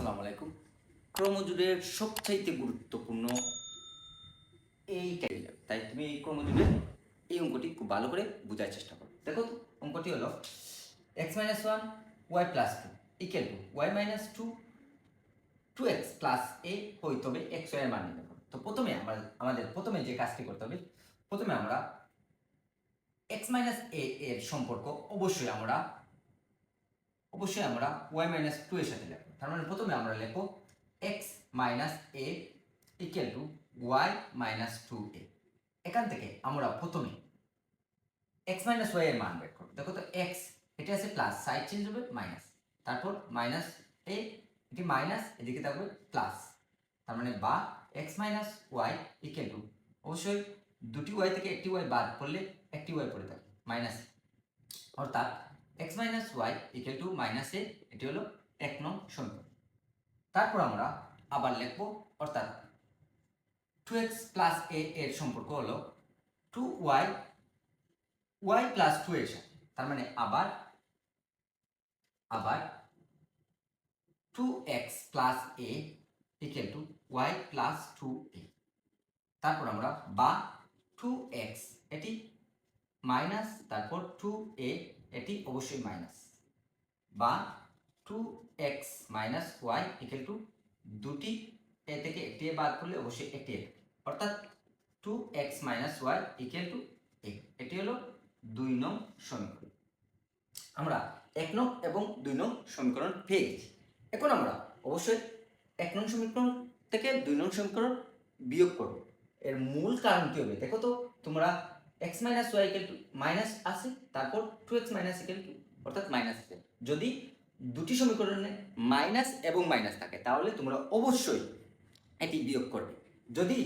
আসসালামু আলাইকুম। ক্রমজোড়ের সবচাইতে গুরুত্বপূর্ণ এইটাই, তাই তুমি এই ক্রমজোড়ের এই অঙ্কটি খুব ভালো করে বোঝার চেষ্টা করো। দেখো তো, অঙ্কটি হলো x-1 y + 2 equal to y - 2 2x + a হইতে হবে x এর মান নির্ণয় করো। তো প্রথমে আমাদের প্রথমে যে কাজটি করতে হবে, প্রথমে আমরা x - a এর সম্পর্ক অবশ্যই আমরা y - 2 এর সাথে লিখব। তার মানে প্রথমে আমরা লিখব x - a equal to y - 2a। এখান থেকে আমরা প্রথমে x - y এর মান বের করব। দেখো তো, x এটা আছে প্লাস, সাইড চেঞ্জ হবে মাইনাস, তারপর মাইনাস a, এটি মাইনাস, এদিকে থাকবে প্লাস। তার মানে বা x - y ইকুয়াল টু, অবশ্যই দুটি y থেকে একটি y বাদ পড়লে একটি y পড়ে থাকবে মাইনাস, অর্থাৎ x - y equal to minus a। এটি হলো 1 নং সমীকরণ। তারপর আমরা আবার লিখব, অর্থাৎ 2x + a এর সম্পর্ক হলো 2y + 2 এর সাথে। তার মানে আবার 2x + a equal to y + 2a। তারপর আমরা বা 2x এটি মাইনাস, তারপর 2a এটি অবশ্যই মাইনাস, বা 2x - y ইকুয়াল টু দুটি এ থেকে একটি বাদ করলে অবশ্যই একটি এ, অর্থাৎ 2x - y equal to a। এটি হলো 2 নং সমীকরণ। আমরা 1 নং এবং 2 নং সমীকরণ পেয়ে গেছি। এখন আমরা অবশ্যই 1 নং সমীকরণ থেকে 2 নং সমীকরণ বিয়োগ করব। এর মূল কারণটি হবে, দেখো তো তোমরা x - y equal to minus আছে, তারপর 2x - ইকুয়াল টু, অর্থাৎ মাইনাস আছে। যদি দুটি সমীকরণে মাইনাস এবং মাইনাস থাকে তাহলে তোমরা অবশ্যই এটি বিয়োগ করবে। যদি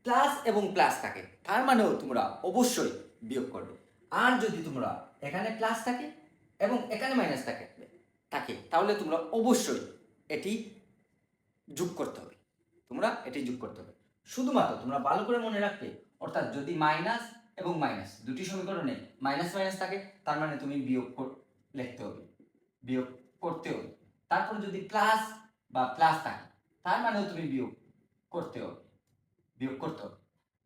প্লাস এবং প্লাস থাকে তার মানেও তোমরা অবশ্যই বিয়োগ করবে। আর যদি তোমরা এখানে প্লাস থাকে এবং এখানে মাইনাস থাকে তাহলে তোমরা অবশ্যই এটি যোগ করতে হবে। শুধুমাত্র তোমরা ভালো করে মনে রাখবে, অর্থাৎ যদি মাইনাস এবং মাইনাস দুটি সমীকরণে মাইনাস মাইনাস থাকে তার মানে তুমি বিয়োগ করতে হবে। তারপর যদি প্লাস বা প্লাস থাকে তার মানেও তুমি বিয়োগ করতে হবে।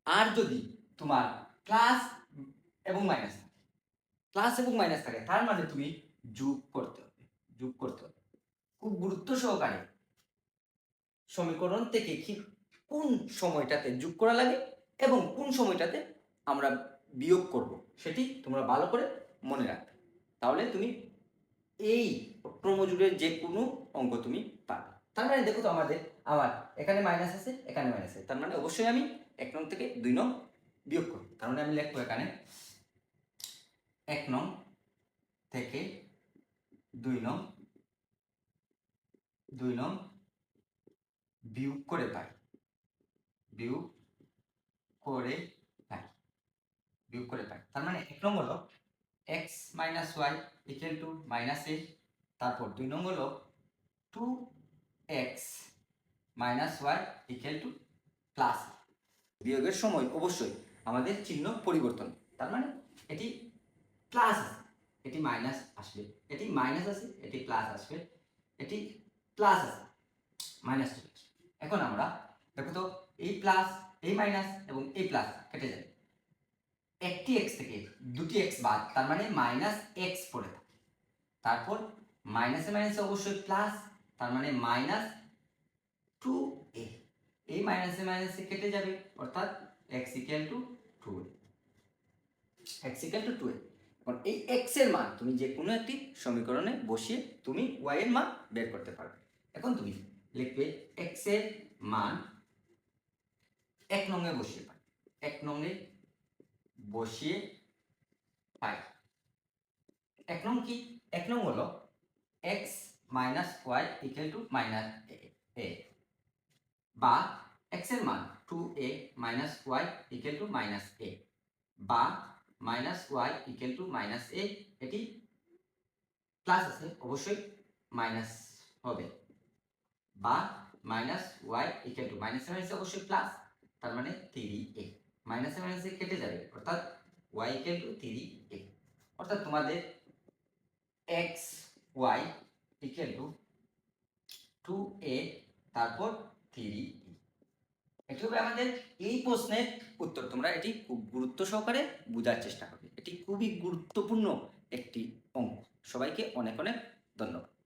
আর যদি তোমার প্লাস এবং মাইনাস থাকে তার মানে তুমি যোগ করতে হবে। খুব গুরুত্ব সহকারে সমীকরণ থেকে কোন সময়টাতে যোগ করা লাগে এবং কোন সময়টাতে আমরা বিয়োগ করব সেটি তোমরা ভালো করে মনে রাখবে। তাহলে তুমি এই ক্রমজোড়ের যে কোনো অঙ্ক তুমি পাবে। তার মানে দেখো তো, আমার এখানে মাইনাস আছে, এখানে মাইনাস আছে, তার মানে অবশ্যই আমি 1 নং থেকে 2 নং বিয়োগ করব। তার মানে আমি লিখবো এখানে 1 নং থেকে 2 নং বিয়োগ করে পাই। তার মানে 1 নং হলো x - y equal to -a, তারপর 2 নং হলো 2x - y equal to plus. বিয়োগের সময় অবশ্যই আমাদের চিহ্ন পরিবর্তন, তার মানে এটি প্লাস আছে, এটি মাইনাস আসবে, এটি মাইনাস আছে, এটি প্লাস আসবে, এটি প্লাস আছে, মাইনাস চলে আসবে। এখন আমরা দেখো তো, এই প্লাস, এই মাইনাস এবং এই প্লাস কেটে যাবে, একটি x থেকে দুটি x বাদ, তার মানে মাইনাস x পড়ে থাকে। তারপর মাইনাসে মাইনাসে অবশ্যই প্লাস, তার মানে মাইনাস 2a। এই মাইনাসে মাইনাসে কেটে যাবে, অর্থাৎ x ইকুয়াল টু 2a। এখন এই x এর মান তুমি যে কোনো একটি সমীকরণে বসিয়ে তুমি y এর মান বের করতে পারবে। এখন তুমি লিখবে x এর মান 1 নং এ বসিয়ে পাই। 1 নং কি? 1 নং হলো x - y equal to -a, বা x এর মান 2a - y equal to -a, বা -y ইকুয়াল টু -a, এটি প্লাস আছে অবশ্যই মাইনাস হবে, বা -y ইকুয়াল টু মাইনাসে মাইনাসে অবশ্যই প্লাস, তার মানে 3a। মাইনাসে মাইনাসে কেটে যাবে, অর্থাৎ y ইকুয়াল টু 3a। অর্থাৎ তোমাদের x y equal to 2a তারপর 3e। এটি হবে আমাদের এই প্রশ্নের উত্তর। তোমরা এটি খুব গুরুত্ব সহকারে বোঝার চেষ্টা করবে, এটি খুবই গুরুত্বপূর্ণ একটি অঙ্ক। সবাইকে অনেক অনেক ধন্যবাদ।